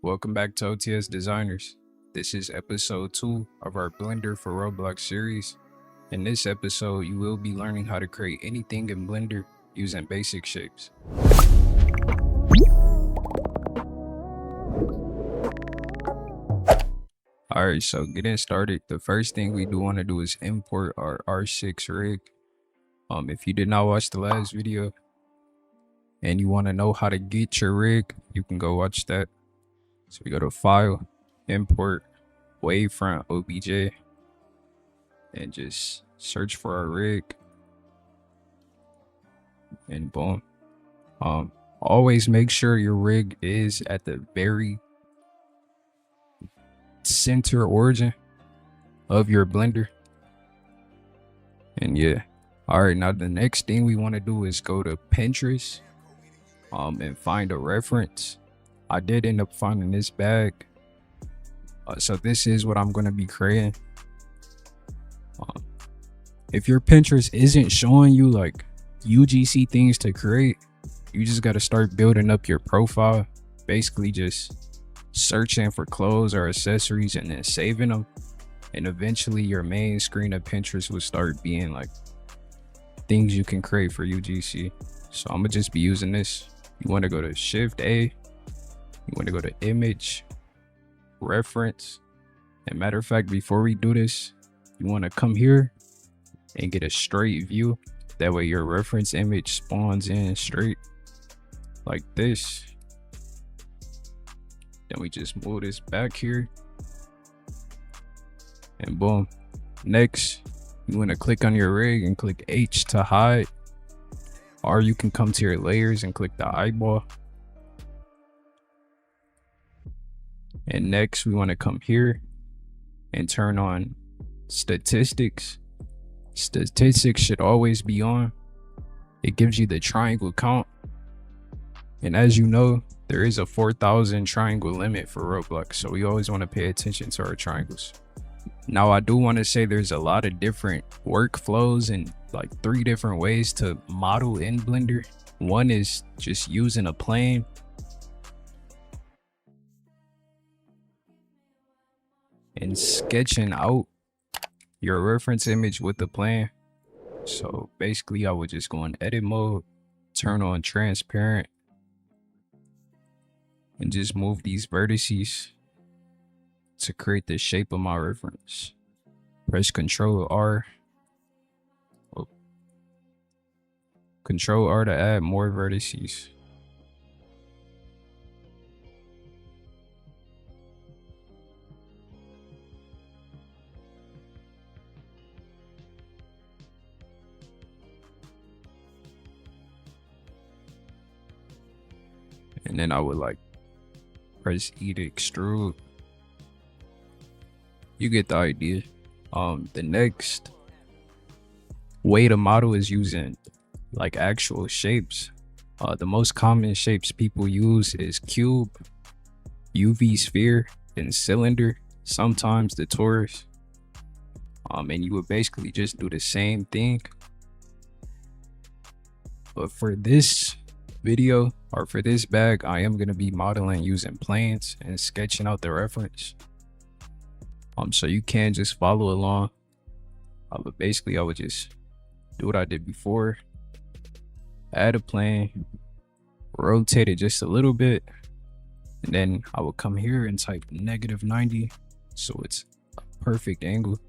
Welcome back to OTS Designers. This is episode 2 of our Blender for Roblox series. In this episode, you will be learning how to create anything in Blender using basic shapes. Alright, so getting started, the first thing we do want to do is import our R6 rig. If you did not watch the last video and you want to know how to get your rig, you can go watch that. So we go to File, Import, Wavefront OBJ, and just search for our rig, and boom. Always make sure your rig is at the very center origin of your Blender. And yeah, all right, now the next thing we want to do is go to Pinterest and find a reference. I did end up finding this bag, so this is what I'm going to be creating. If your Pinterest isn't showing you like UGC things to create, you just got to start building up your profile, basically just searching for clothes or accessories and then saving them, and eventually your main screen of Pinterest will start being like things you can create for UGC. So I'm gonna just be using this. You want to go to Shift A, you want to go to Image, Reference, and matter of fact, before we do this, you want to come here and get a straight view. That way your reference image spawns in straight like this. Then we just move this back here and boom. Next, you want to click on your rig and click H to hide, or you can come to your layers and click the eyeball. And next we want to come here and turn on statistics. Statistics should always be on. It gives you the triangle count. And as you know, there is a 4,000 triangle limit for Roblox, so we always want to pay attention to our triangles. Now I do want to say there's a lot of different workflows and like 3 different ways to model in Blender. One is just using a plane. And sketching out your reference image with the plane. So basically I would just go in edit mode, turn on transparent, and just move these vertices to create the shape of my reference. Press Control R. Control R to add more vertices. And then I would like press E to extrude. You get the idea. The next way to model is using like actual shapes. The most common shapes people use is cube, UV sphere, and cylinder, sometimes the torus. And you would basically just do the same thing. But for this video, or for this bag, I am going to be modeling using planes and sketching out the reference. So you can just follow along. But basically I would just do what I did before. Add a plane, rotate it just a little bit, and then I will come here and type -90 so it's a perfect angle.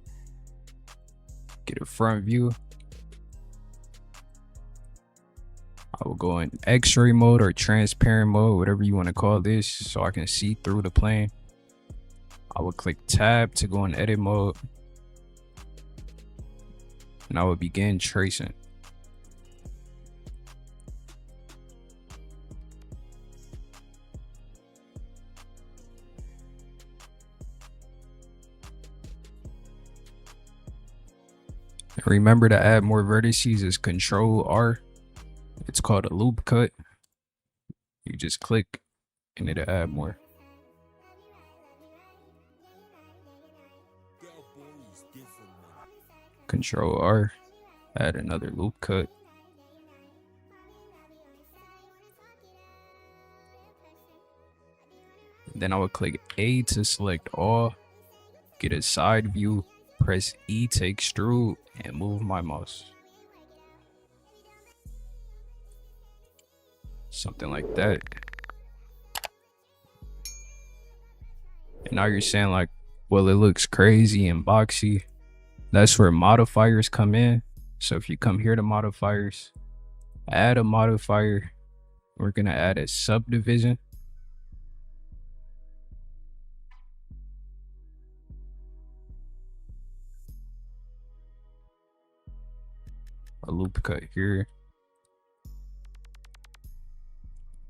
Get a front view. I will go in X-ray mode or transparent mode, whatever you want to call this, so I can see through the plane. I will click tab to go in edit mode, and I will begin tracing. And remember to add more vertices is Control R. It's called a loop cut. You just click and it'll add more. Control R, add another loop cut. Then I would click A to select all, get a side view, press E to extrude, and move my mouse. Something like that. And now you're saying like, well, it looks crazy and boxy. That's where modifiers come in. So if you come here to modifiers, add a modifier, we're gonna add a subdivision. A loop cut here.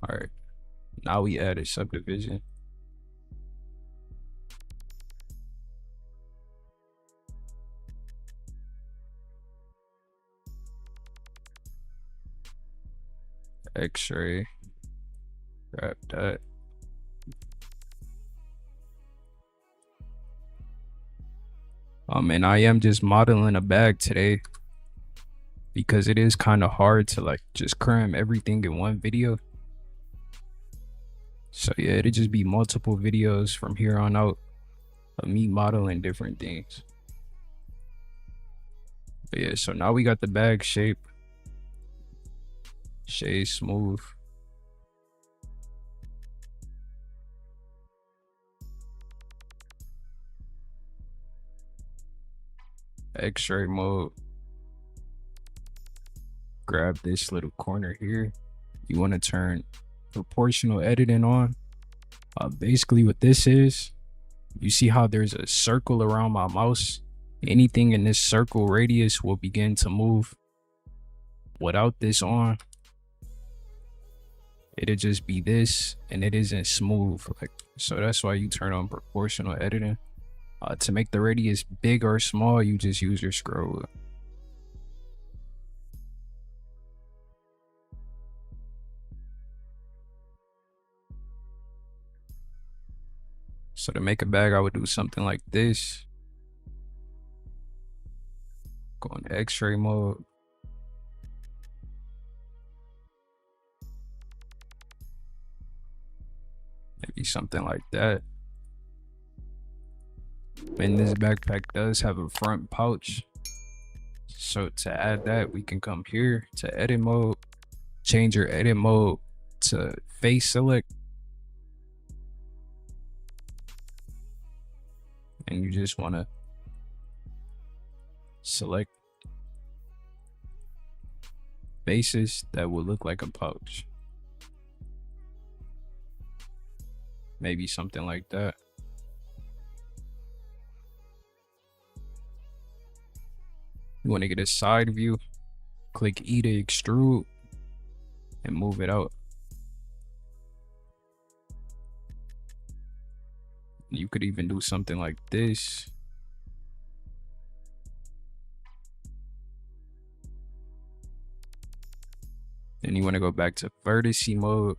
All right, now we add a subdivision. X-ray, grab that. And I am just modeling a bag today because it is kind of hard to like just cram everything in one video. So yeah, it'll just be multiple videos from here on out of me modeling different things. But yeah, so now we got the bag shape. Shade smooth. X-ray mode. Grab this little corner here. You want to turn proportional editing on. Basically what this is, you see how there's a circle around my mouse? Anything in this circle radius will begin to move. Without this on, it'll just be this, and it isn't smooth. Like, so that's why you turn on proportional editing. To make the radius big or small, you just use your scroll wheel. So to make a bag, I would do something like this. Go in X-ray mode. Maybe something like that. And this backpack does have a front pouch. So to add that, we can come here to edit mode, change your edit mode to face select. And you just want to select faces that will look like a pouch. Maybe something like that. You want to get a side view, click E to extrude and move it out. You could even do something like this. Then you want to go back to vertice mode.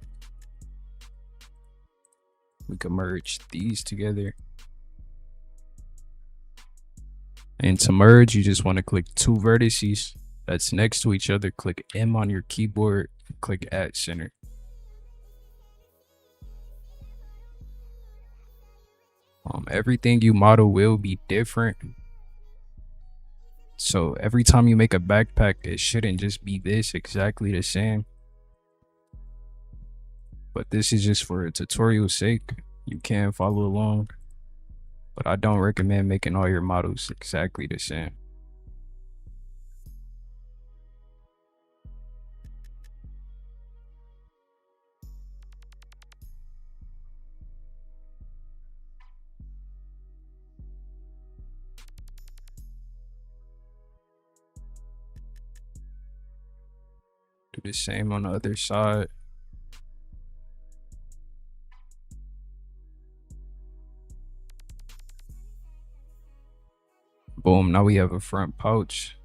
We can merge these together. And to merge, you just want to click two vertices that's next to each other. Click M on your keyboard, click at center. Everything you model will be different. So every time you make a backpack, it shouldn't just be this exactly the same. But this is just for a tutorial's sake. You can follow along, but I don't recommend making all your models exactly the same. Do the same on the other side. Boom, now we have a front pouch.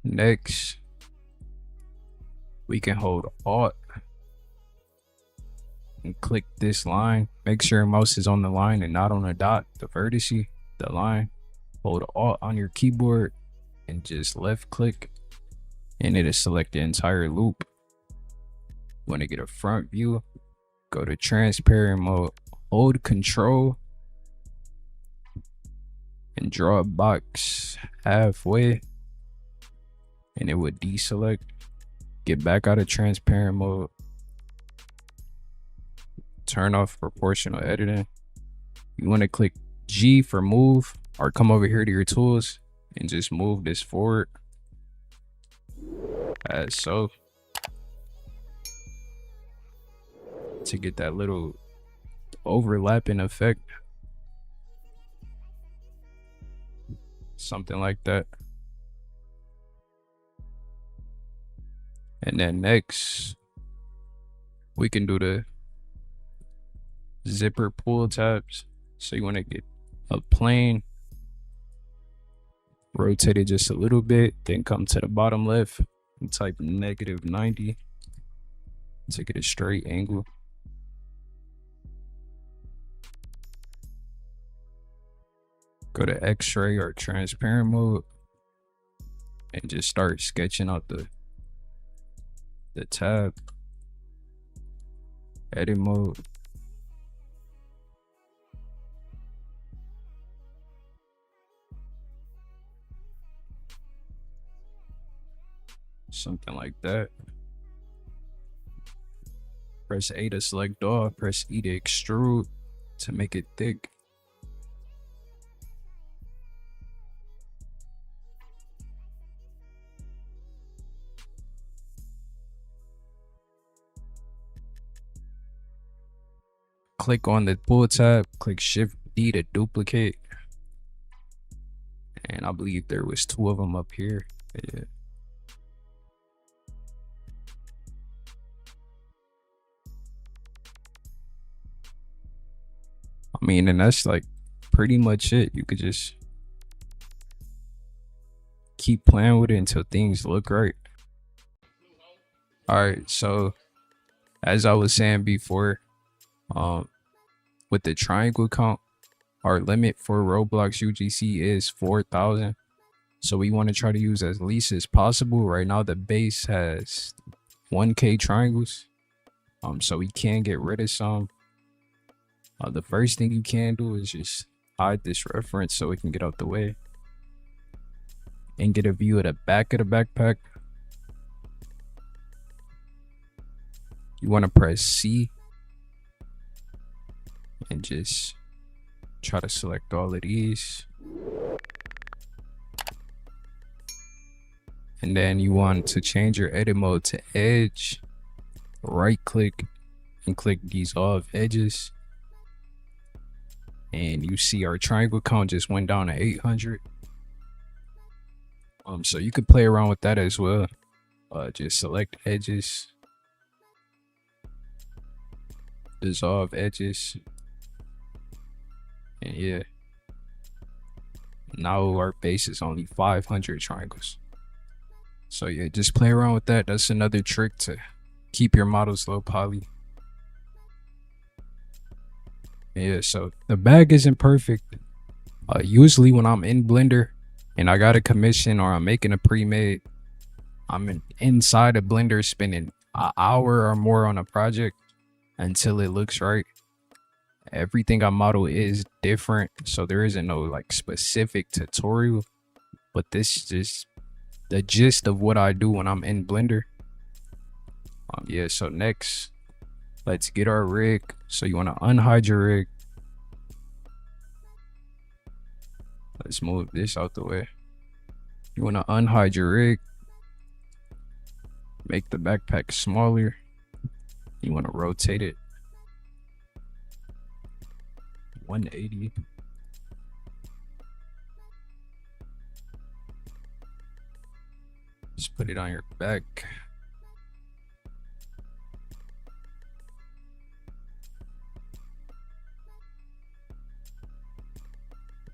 Next, we can hold Alt and click this line. Make sure your mouse is on the line and not on the dot, the vertice, the line. Hold Alt on your keyboard and just left click, and it'll select the entire loop. Want to get a front view, go to transparent mode, hold control and draw a box halfway, and it would deselect. Get back out of transparent mode, turn off proportional editing. You want to click G for move, or come over here to your tools and just move this forward as so, to get that little overlapping effect, something like that. And then next we can do the zipper pull tabs. So you want to get a plane, rotate it just a little bit, then come to the bottom left and type -90 to get a straight angle. Go to X-ray or transparent mode and just start sketching out the tab. Edit mode. Something like that. Press A to select all, press E to extrude to make it thick. Click on the pull tab, click Shift D to duplicate. And I believe there was 2 of them up here. Yeah. I mean, and that's like pretty much it. You could just keep playing with it until things look right. All right, so as I was saying before, with the triangle count, our limit for Roblox UGC is 4,000. So we want to try to use as least as possible. Right now the base has 1K triangles, so we can get rid of some. The first thing you can do is just hide this reference so it can get out the way, and get a view of the back of the backpack. You want to press C and just try to select all of these. And then you want to change your edit mode to edge. Right click and click dissolve edges. And you see our triangle count just went down to 800. So you could play around with that as well. Just select edges, dissolve edges, and yeah, now our base is only 500 triangles. So yeah, just play around with that. That's another trick to keep your models low poly. Yeah, so the bag isn't perfect. Usually when I'm in Blender and I got a commission or I'm making a pre-made, I'm inside of Blender spending an hour or more on a project until it looks right. Everything I model is different, so there isn't no like specific tutorial, but this is just the gist of what I do when I'm in Blender. Yeah, so next, let's get our rig. So you want to unhide your rig. Let's move this out the way. You want to unhide your rig. Make the backpack smaller. You want to rotate it 180. Just put it on your back.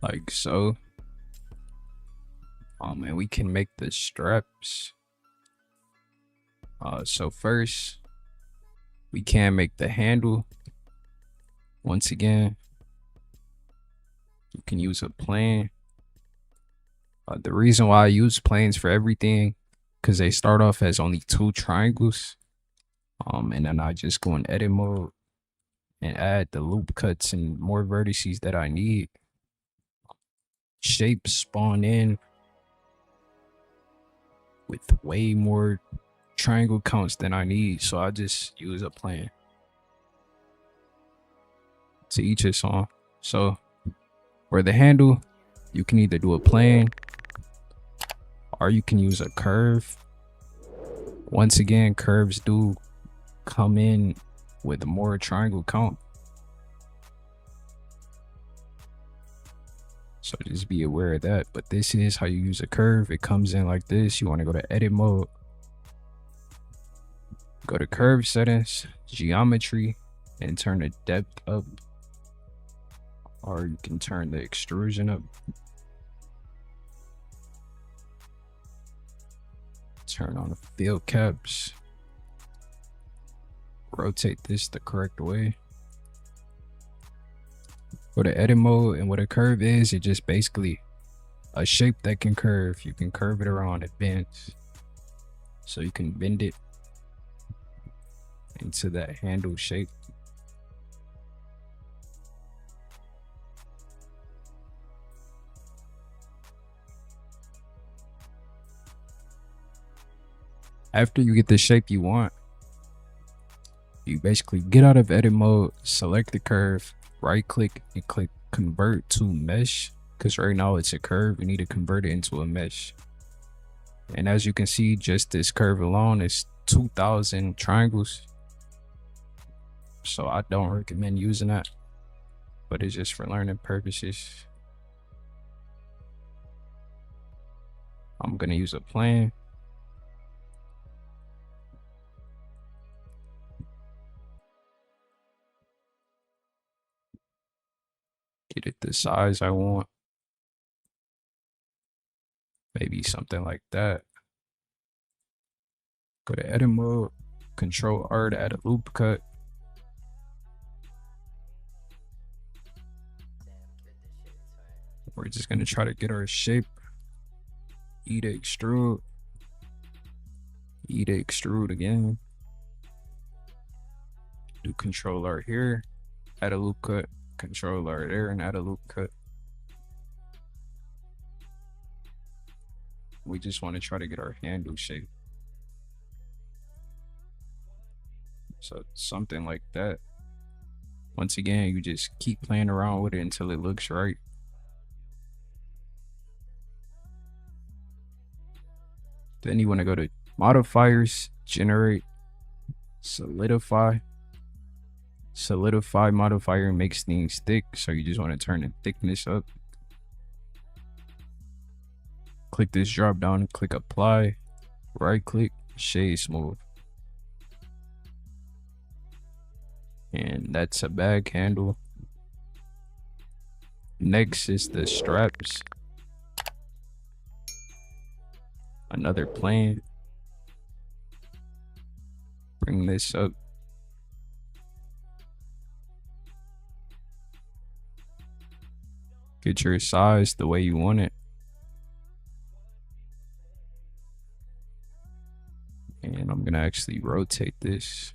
Like so. Oh man, we can make the straps. So first, we can make the handle. Once again, you can use a plane. The reason why I use planes for everything, because they start off as only 2 triangles. And then I just go in edit mode and add the loop cuts and more vertices that I need. Shapes spawn in with way more triangle counts than I need, so I just use a plane. To each his own. So for the handle, you can either do a plane or you can use a curve. Once again, curves do come in with more triangle count, so just be aware of that. But this is how you use a curve. It comes in like this. You want to go to edit mode, go to curve settings, geometry, and turn the depth up, or you can turn the extrusion up. Turn on the fill caps, rotate this the correct way. Go to edit mode, and what a curve is, it just basically a shape that can curve. You can curve it around advance, so you can bend it into that handle shape. After you get the shape you want, you basically get out of edit mode, select the curve, right click and click convert to mesh, because right now it's a curve. We need to convert it into a mesh. And as you can see, just this curve alone is 2,000 triangles. So I don't recommend using that, but it's just for learning purposes. I'm gonna use a plane. Get it the size I want. Maybe something like that. Go to edit mode, Control R to add a loop cut. We're just gonna try to get our shape. E to extrude. E to extrude again. Do Control R here, add a loop cut. Control R there and add a loop cut. We just want to try to get our handle shape. So something like that. Once again, you just keep playing around with it until it looks right. Then you want to go to modifiers, generate, solidify. Solidify modifier makes things thick, so you just want to turn the thickness up. Click this drop down, click apply, right click, shade smooth. And that's a bag handle. Next is the straps. Another plane. Bring this up. Get your size the way you want it. And I'm gonna actually rotate this.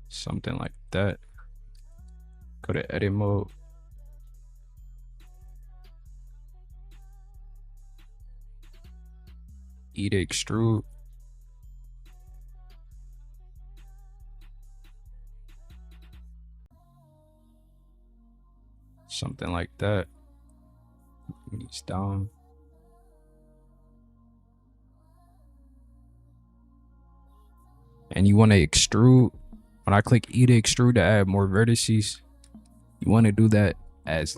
Something like that. Go to edit mode. E to extrude. Something like that. Knees down. And you want to extrude. When I click E to extrude to add more vertices, you want to do that as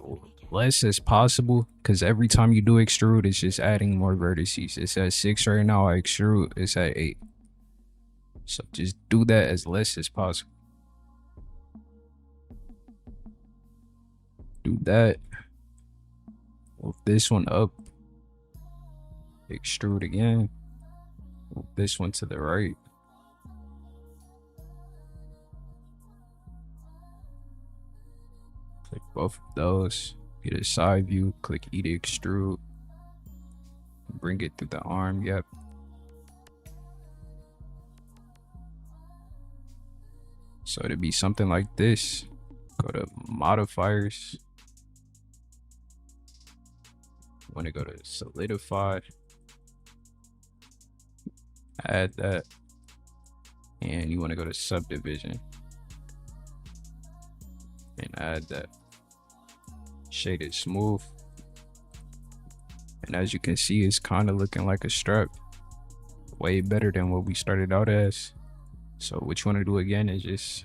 less as possible, because every time you do extrude, it's just adding more vertices. It's at 6 right now. I extrude, it's at 8. So just do that as less as possible. Do that. Move this one up. Extrude again. Move this one to the right. Click both of those. Get a side view. Click E to extrude. Bring it through the arm. Yep. So it'd be something like this. Go to modifiers. Want to go to solidify, add that, and you want to go to subdivision and add that. Shade it smooth, and as you can see, it's kind of looking like a strap, way better than what we started out as. So what you want to do again is just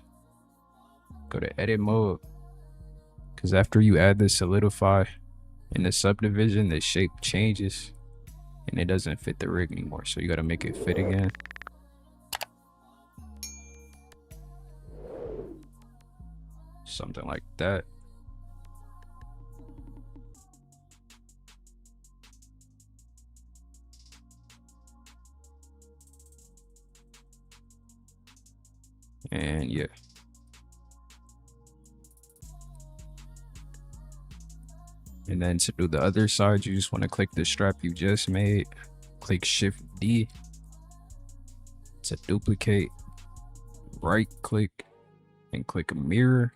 go to edit mode, because after you add the solidify in the subdivision, the shape changes and it doesn't fit the rig anymore, so you got to make it fit again. Something like that. And yeah, and then to do the other side, you just want to click the strap you just made, click Shift D to duplicate, right click and click mirror,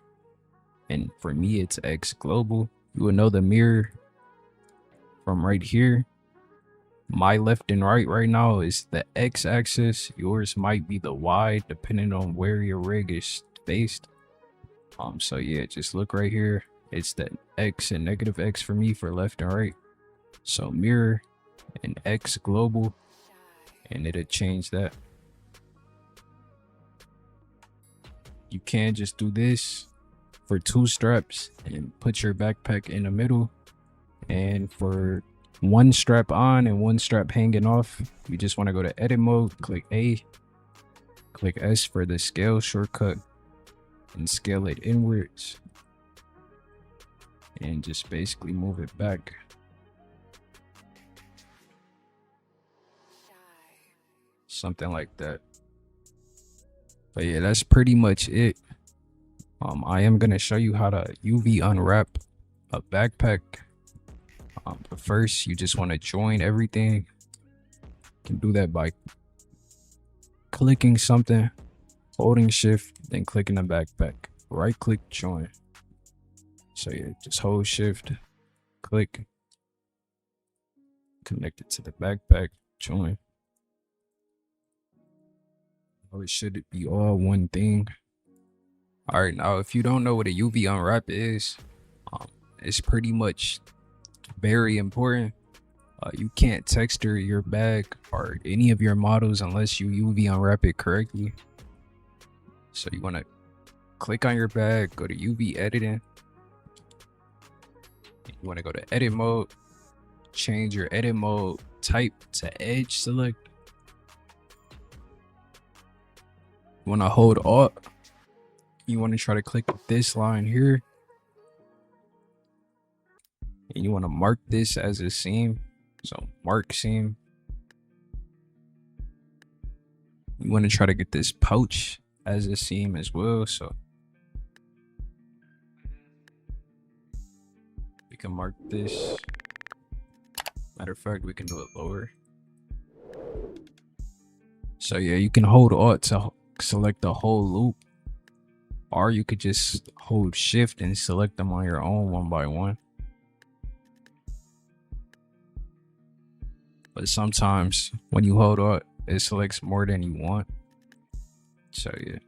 and for me it's X global. You will know the mirror from right here. My left and right now is the X axis, yours might be the Y depending on where your rig is based. So yeah, just look right here, it's the X and negative X for me for left and right. So mirror and X global, and it'll change that. You can just do this for 2 straps and put your backpack in the middle, and for 1 strap on and 1 strap hanging off, you just want to go to edit mode, click A, click S for the scale shortcut, and scale it inwards, and just basically move it back. Something like that. But yeah, that's pretty much it. I am gonna show you how to UV unwrap a backpack. But first, you just want to join everything. You can do that by clicking something, holding shift, then clicking the backpack. Right click, join. So yeah, just hold shift, click, connect it to the backpack, join. Oh, it should be all one thing. All right, now if you don't know what a UV unwrap is, it's pretty much very important. You can't texture your bag or any of your models unless you UV unwrap it correctly. So you want to click on your bag, go to UV editing. You want to go to edit mode, change your edit mode type to edge select. You want to hold Alt. You want to try to click this line here, and you want to mark this as a seam. So mark seam. You want to try to get this pouch as a seam as well. So we can mark this. Matter of fact, we can do it lower. So yeah, you can hold Alt to select the whole loop, or you could just hold shift and select them on your own one by one. But sometimes when you hold Alt, it selects more than you want. So yeah.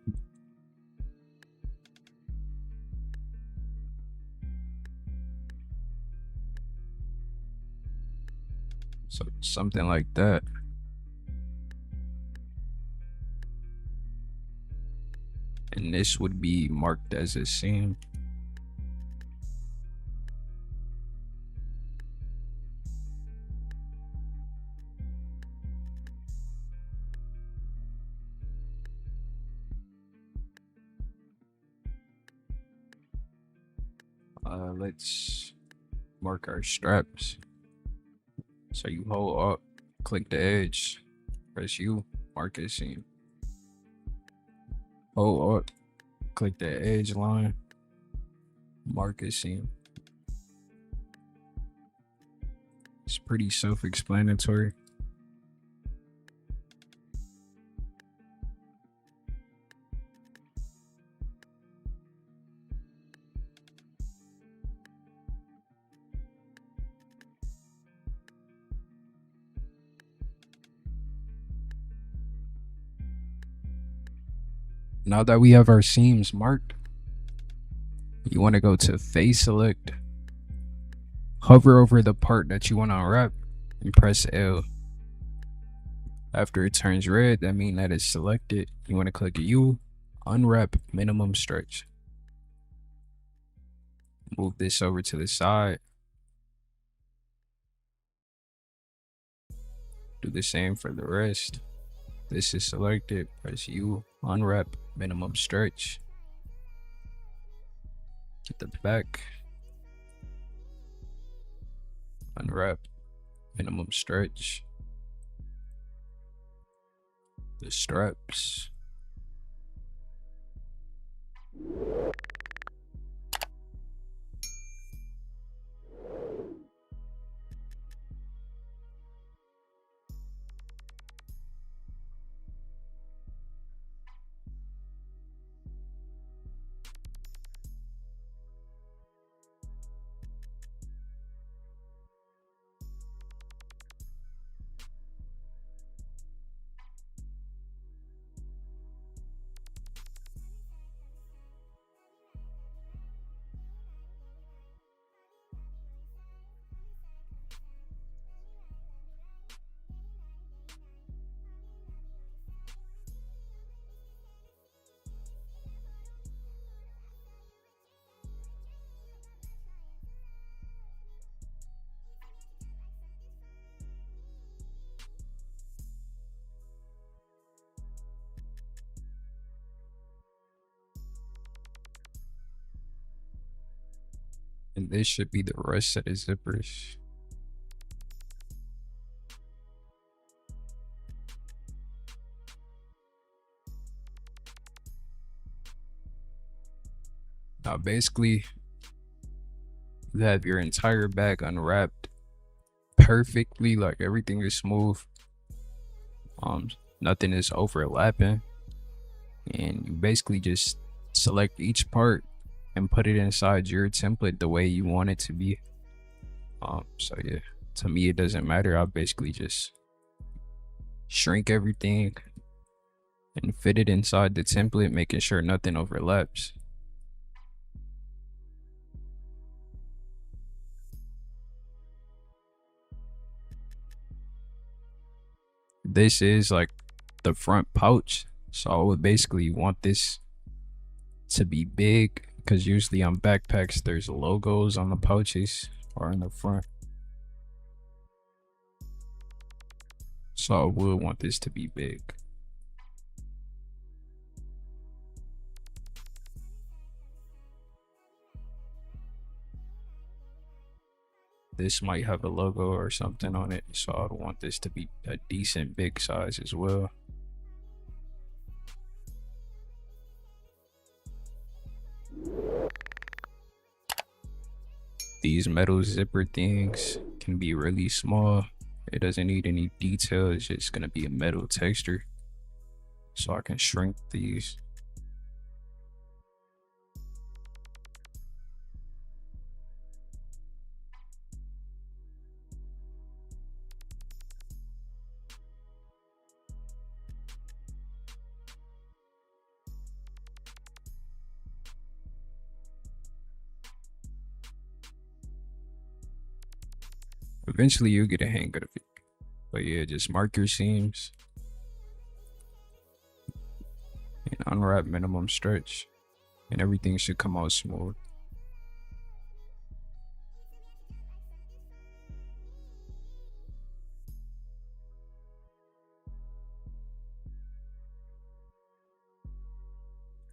So something like that. And this would be marked as a seam. Let's mark our straps. So you hold up, click the edge, press U, mark a seam. Hold up, click the edge line, mark a seam. It's pretty self-explanatory. Now that we have our seams marked, you want to go to face select, hover over the part that you want to unwrap, and press L. After it turns red, that means that it's selected. You want to click U, unwrap minimum stretch. Move this over to the side. Do the same for the rest. This is selected, press U, unwrap minimum stretch. Get the back, unwrap minimum stretch. The straps. And this should be the rest of the zippers. Now basically, you have your entire bag unwrapped perfectly, like everything is smooth. Nothing is overlapping. And you basically just select each part and put it inside your template the way you want it to be. So yeah, to me it doesn't matter. I'll basically just shrink everything and fit it inside the template, making sure nothing overlaps. This is like the front pouch, so I would basically want this to be big, because usually on backpacks there's logos on the pouches or in the front, so I would want this to be big. This might have a logo or something on it, so I'd want this to be a decent big size as well. These metal zipper things can be really small. It doesn't need any detail. It's just gonna be a metal texture, so I can shrink these. Eventually you'll get a hang of it. But yeah, just mark your seams and unwrap minimum stretch, and everything should come out smooth.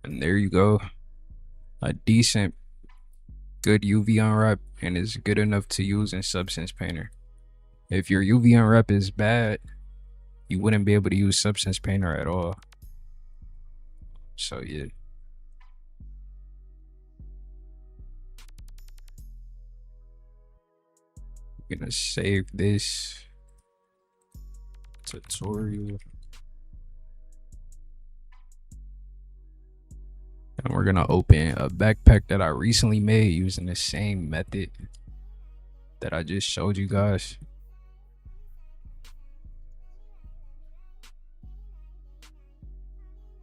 And there you go. A decent, good UV unwrap, and is good enough to use in Substance Painter. If your UV unwrap is bad, you wouldn't be able to use Substance Painter at all. So yeah. I'm gonna save this tutorial. And we're gonna open a backpack that I recently made using the same method that I just showed you guys.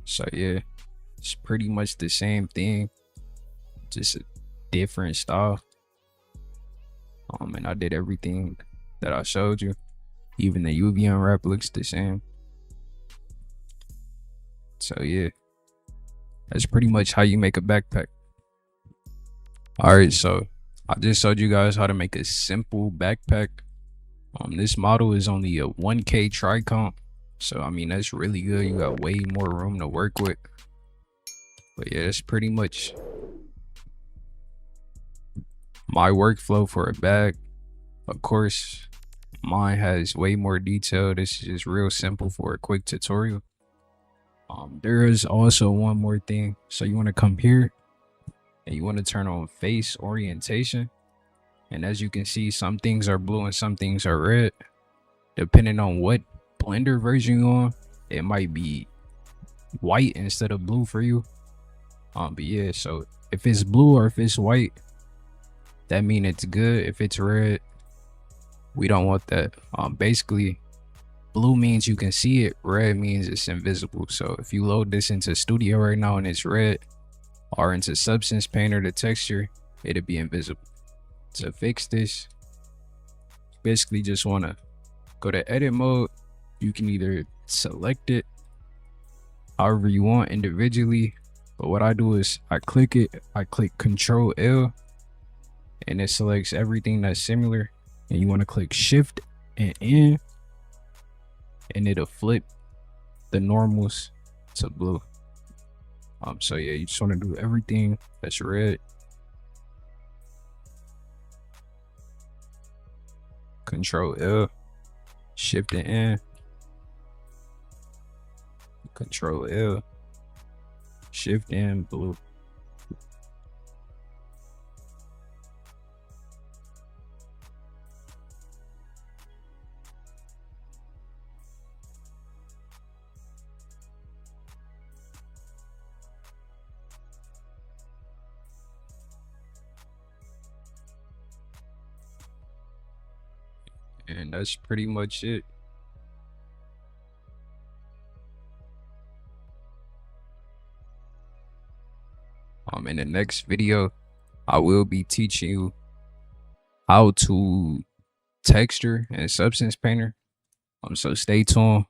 So yeah, It's pretty much the same thing, just a different style. And I did everything that I showed you. Even the UV unwrap looks the same. So yeah, that's pretty much how you make a backpack. All right, so I just showed you guys how to make a simple backpack. This model is only a 1K tri comp, so I mean that's really good. You got way more room to work with. But yeah, that's pretty much my workflow for a bag. Of course, mine has way more detail. This is just real simple for a quick tutorial. There is also one more thing. So you want to come here and you want to turn on face orientation. And as you can see, some things are blue and some things are red. Depending on what Blender version you're on, it might be white instead of blue for you. But yeah, so if it's blue or if it's white, that means it's good. If it's red, we don't want that. Basically, blue means you can see it, red means it's invisible. So if you load this into Studio right now and it's red, or into Substance Painter, the texture, it'll be invisible. To fix this, basically just want to go to edit mode. You can either select it however you want individually, but what I do is I click it, I click Control L, and it selects everything that's similar. And you want to click Shift and N, and it'll flip the normals to blue. So yeah, you just want to do everything that's red. Control L, Shift and N, Control L, Shift and blue. And that's pretty much it. In the next video, I will be teaching you how to texture and Substance Painter. So stay tuned.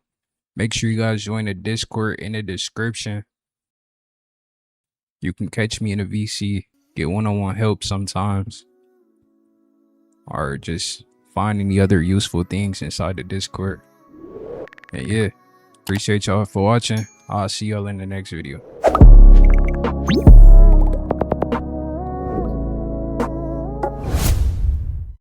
Make sure you guys join the Discord in the description. You can catch me in a VC, get one-on-one help sometimes, or just find any other useful things inside the Discord. And yeah, appreciate y'all for watching. I'll see y'all in the next video.